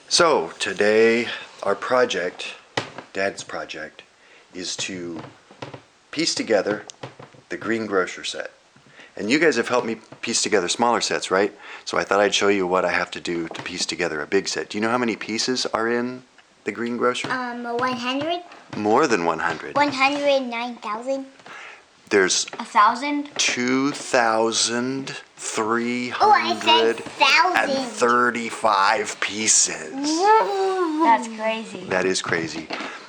So today our project, Dad's project, is to piece together the Green Grocer set. And you guys have helped me piece together smaller sets, right? So I thought I'd show you what I have to do to piece together a big set. Do you know how many pieces are in the Green Grocer? 100. More than 100. 109,000. There's 1,000. 2,335 pieces. That's crazy. That is crazy.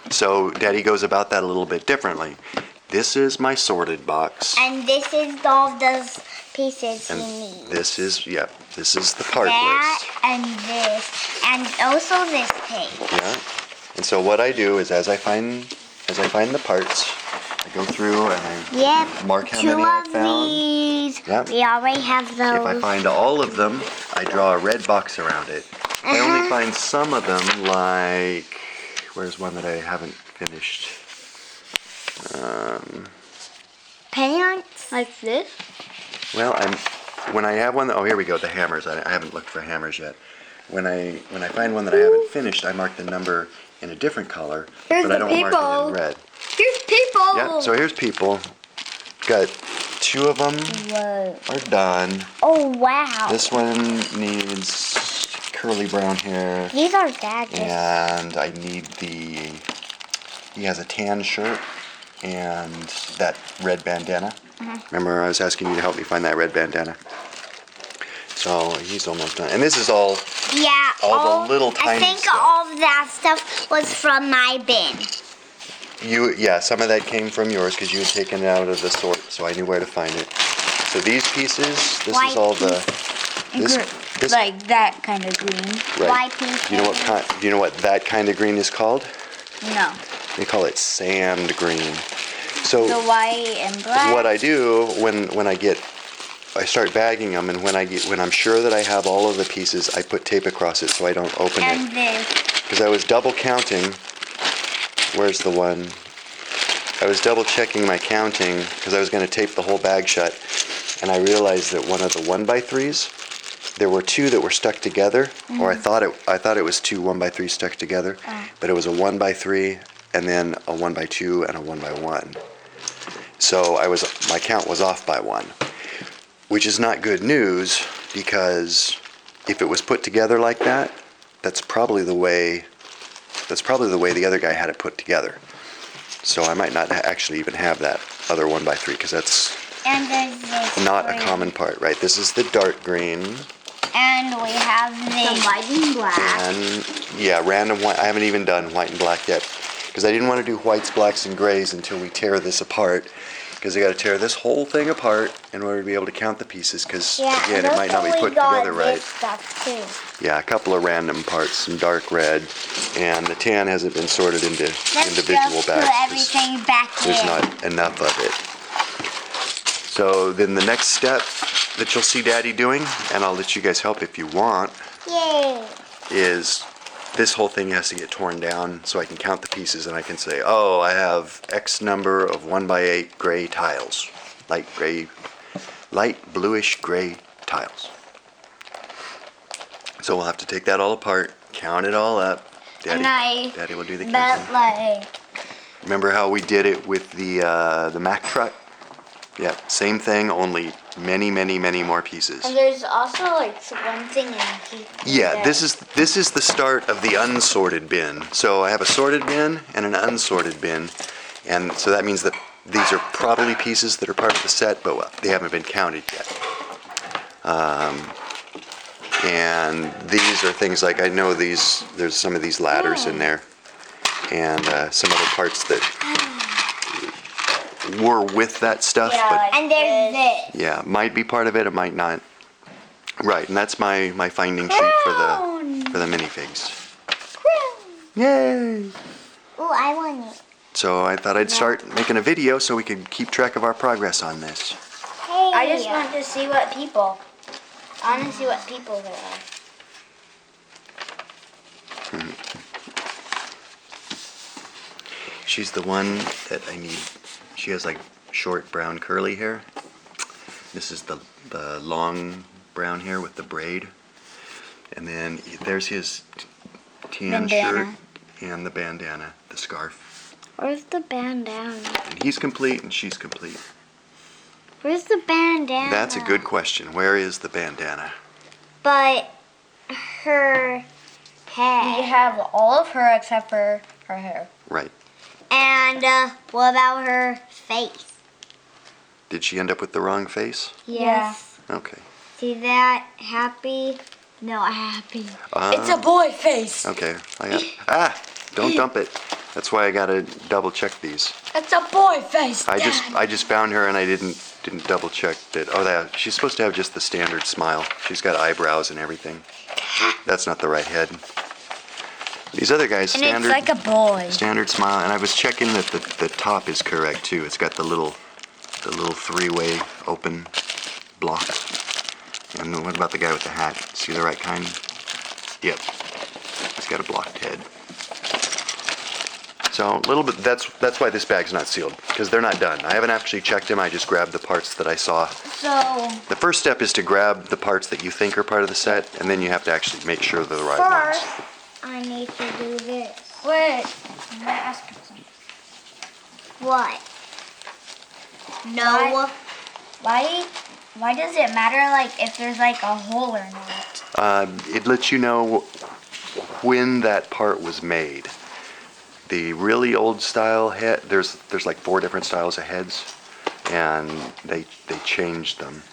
So Daddy goes about that a little bit differently. This is my sorted box. And this is all those pieces And he needs. this is the part that list. and this, and also this tape. Yeah. And so what I do is as I find the parts, I go through and I mark how many I found. These. Yep. We already have those. If I find all of them, I draw a red box around it. If I only find some of them, like, where's one that I haven't finished? Pennants? Like this? Well, when I have one, oh, here we go, the hammers. I haven't looked for hammers yet. When I find one that I haven't finished, I mark the number in a different color, but I don't mark it in red. Here's people. Yeah, so here's people. Got 2 of them are done. Oh, wow. This one needs curly brown hair. These are Dad's. And I need he has a tan shirt and that red bandana. Remember I was asking you to help me find that red bandana? So he's almost done. And this is all the little tiny I think stuff. all of that stuff was from my bin. Some of that came from yours because you had taken it out of the sort, so I knew where to find it. So these pieces, this is all the this like that kind of green. right. White piece. Do you know what that kind of green is called? No. They call it sand green. So The white and black. what I do when I start bagging them, and when I'm sure that I have all of the pieces, I put tape across it so I don't open And it. this. Because I was double counting. Where's the one? I was double checking my counting because I was going to tape the whole bag shut, and I realized that one of the 1x3s, there were 2 that were stuck together, or I thought it was 2 1x3s stuck together, but it was a 1x3 and then a 1x2 and a 1x1. So my count was off by 1, which is not good news because if it was put together like that, that's probably the way the other guy had it put together. So I might not actually even have that other 1x3 because that's not a common part, right? This is the dark green. And we have the white and black. And random white. I haven't even done white and black yet because I didn't want to do whites, blacks, and grays until we tear this apart. Because I got to tear this whole thing apart in order to be able to count the pieces. Because again, it might not be put together right. Stuff too. Yeah, a couple of random parts, some dark red, and the tan hasn't been sorted into individual bags. Put everything back There's in. not enough of it. So then the next step that you'll see Daddy doing, and I'll let you guys help if you want, is this whole thing has to get torn down so I can count the pieces and I can say, oh, I have X number of 1x8 gray tiles, light bluish gray tiles. So we'll have to take that all apart, count it all up. Daddy will do the counting. Remember how we did it with the Mack truck? Yeah, same thing, only many, many, many more pieces. And there's also like one thing in here. Yeah, this is the start of the unsorted bin. So I have a sorted bin and an unsorted bin, and so that means that these are probably pieces that are part of the set, but they haven't been counted yet. And these are things like, I know there's some of these ladders in there, and some other parts that were with that stuff, but And there's this. yeah, might be part of it, it might not. Right, and that's my finding sheet for the minifigs. Yay! Oh, I want it. So I thought I'd start making a video so we could keep track of our progress on this. Hey. I just want to see what people. I want to see what people there are. She's the one that I need. She has like short brown curly hair. This is the long brown hair with the braid. And then there's his tan shirt and the bandana, the scarf. Where's the bandana? And he's complete and she's complete. Where's the bandana? That's a good question. Where is the bandana? But her head. We have all of her except for her hair. Right. And what about her face? Did she end up with the wrong face? Yes. Okay. See that? Happy? No, happy. It's a boy face. Okay. Don't dump it. That's why I gotta double check these. It's a boy face. I just found her and I didn't double check that. Oh, she's supposed to have just the standard smile. She's got eyebrows and everything. That's not the right head. These other guys, And standard. it's like a boy. Standard smile, and I was checking that the top is correct too. It's got the little three-way open block. And what about the guy with the hat? See the right kind? Yep. He's got a blocked head. So a little bit. That's why this bag's not sealed, because they're not done. I haven't actually checked them. I just grabbed the parts that I saw. So The first step is to grab the parts that you think are part of the set, and then you have to actually make sure they're the right ones. first, I need to do this. Wait, I'm gonna ask you something. What? No. Why does it matter like if there's like a hole or not? It lets you know when that part was made. The really old style head, there's like 4 different styles of heads, and they changed them.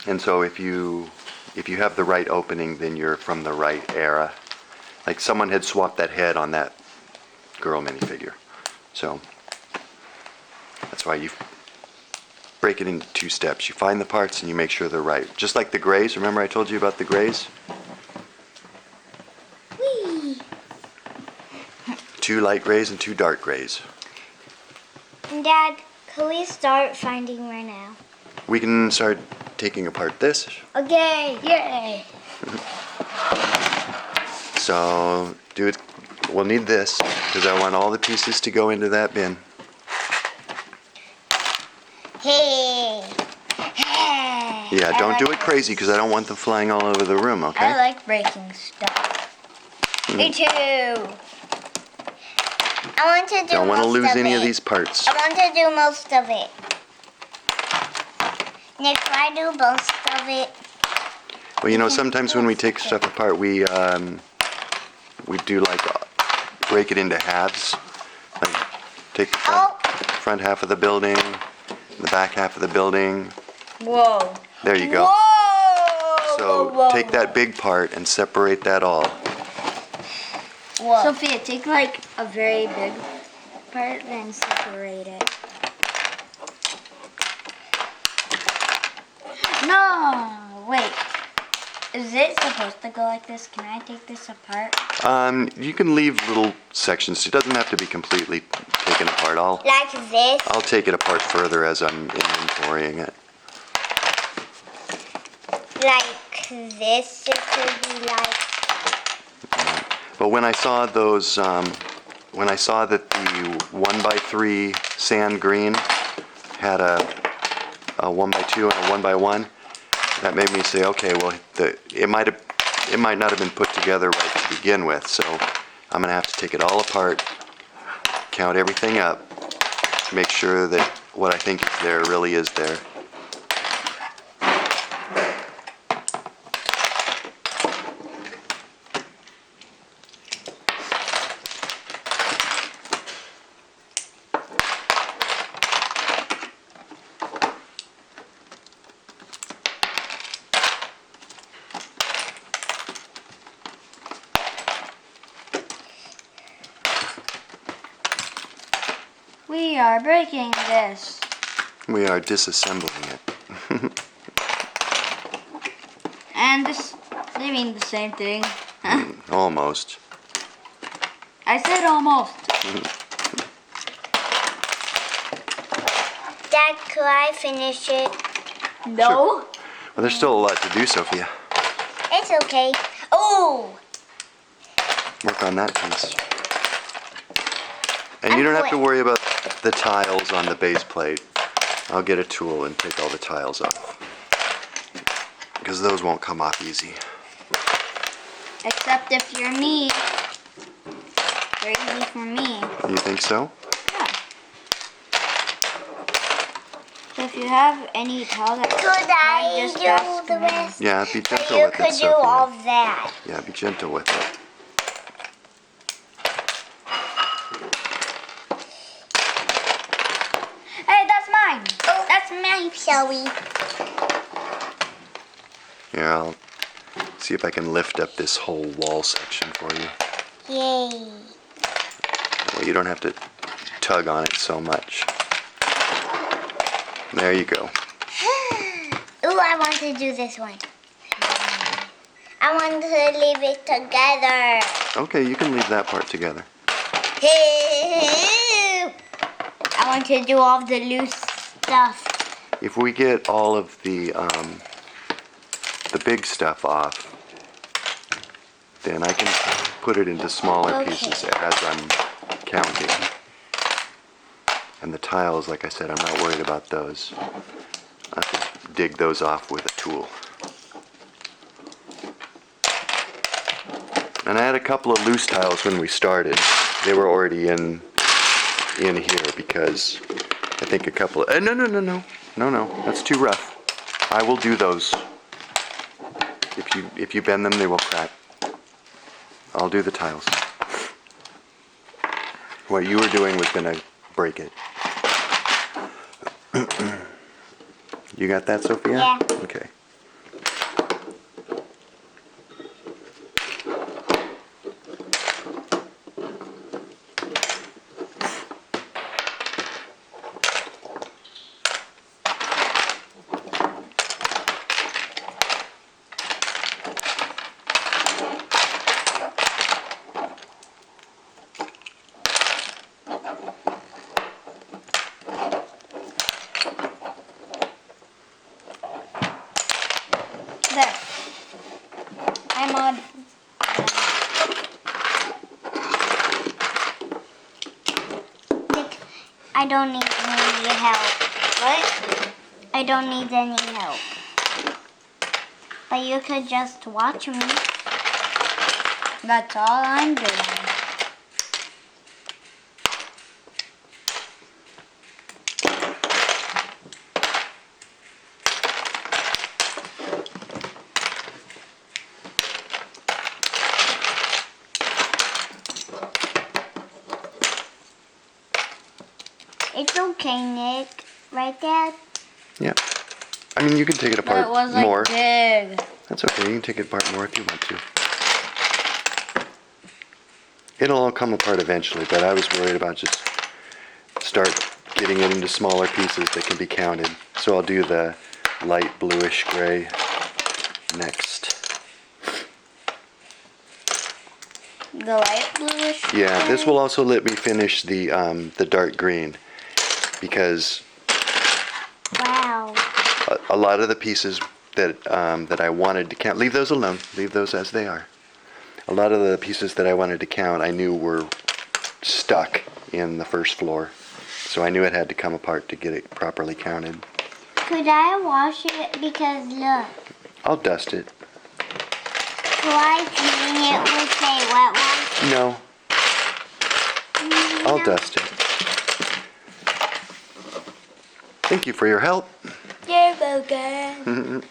And so if you have the right opening, then you're from the right era. Like someone had swapped that head on that girl minifigure. So that's why you break it into 2 steps. You find the parts and you make sure they're right. Just like the grays. Remember I told you about the grays? Whee! 2 light grays and 2 dark grays. Dad, can we start finding right now? We can start taking apart this. Okay. Yay! So do it. We'll need this because I want all the pieces to go into that bin. Hey. Yeah, don't do it crazy because I don't want them flying all over the room, I okay? like breaking stuff. Me too. I want to do Don't want to most lose of any it. of these parts. I want to do most of it. Nick, if I do most of it. Well, you know, sometimes when we take stuff apart, we do like break it into halves. Like take the front half of the building, the back half of the building. Whoa. There you go. Whoa! So whoa, take that big part and separate that all. Whoa. Sophia, take like a very big part, then separate it. No! Wait. Is it supposed to go like this? Can I take this apart? You can leave little sections. It doesn't have to be completely taken apart. Like this? I'll take it apart further as I'm inventorying it. Like this? It could be like... But when I saw those, when I saw that the 1x3 sand green had a 1x2 and a 1x1, that made me say, okay, well, it might not have been put together right to begin with. So I'm gonna have to take it all apart, count everything up, make sure that what I think is there really is there. We are breaking this. We are disassembling it. And this, they mean the same thing. Almost. I said almost. Dad, could I finish it? No. Well, there's still a lot to do, Sophia. It's okay. Oh! Work on that piece. And you don't have to worry about the tiles on the base plate. I'll get a tool and take all the tiles off, because those won't come off easy. Except if you're me. They're easy for me. You think so? Yeah. So if you have any towel that Could I just do ask the me. rest? Yeah, be So gentle you with it, could do all Sophia. that. Yeah, be gentle with it. Hey, that's mine. Oh. That's mine. Shall we? Here, I'll see if I can lift up this whole wall section for you. Yay. Well, you don't have to tug on it so much. There you go. Ooh, I want to do this one. I want to leave it together. Okay, you can leave that part together. I want to do all the loose stuff. If we get all of the big stuff off, then I can put it into smaller Okay. pieces as I'm counting. And the tiles, like I said, I'm not worried about those. I have to dig those off with a tool. And I had a couple of loose tiles when we started. They were already in here because I think a couple of... No, that's too rough. I will do those. If you bend them, they will crack. I'll do the tiles. What you were doing was gonna break it. You got that, Sophia? Yeah. Okay. There. I'm on. I don't need any help. What? I don't need any help. But you could just watch me. That's all I'm doing. It's okay, Nick. Right, Dad? Yeah. I mean, you can take it But apart it was like more. big. That's okay. You can take it apart more if you want to. It'll all come apart eventually, but I was worried about just start getting it into smaller pieces that can be counted. So I'll do the light bluish gray next. The light bluish. Yeah, this will also let me finish the dark green because Wow. a lot of the pieces that I wanted to count, leave those alone. Leave those as they are. A lot of the pieces that I wanted to count, I knew were stuck in the first floor, so I knew it had to come apart to get it properly counted. Could I wash it? Because look. I'll dust it. Do I clean it with a wet wipe? No, I'll No. dust it. Thank you for your help. You're welcome.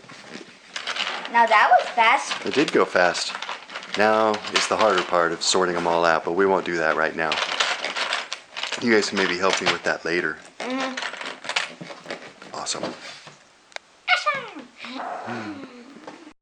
Now that was fast. It did go fast. Now it's the harder part of sorting them all out, but we won't do that right now. You guys can maybe help me with that later. Awesome. Awesome.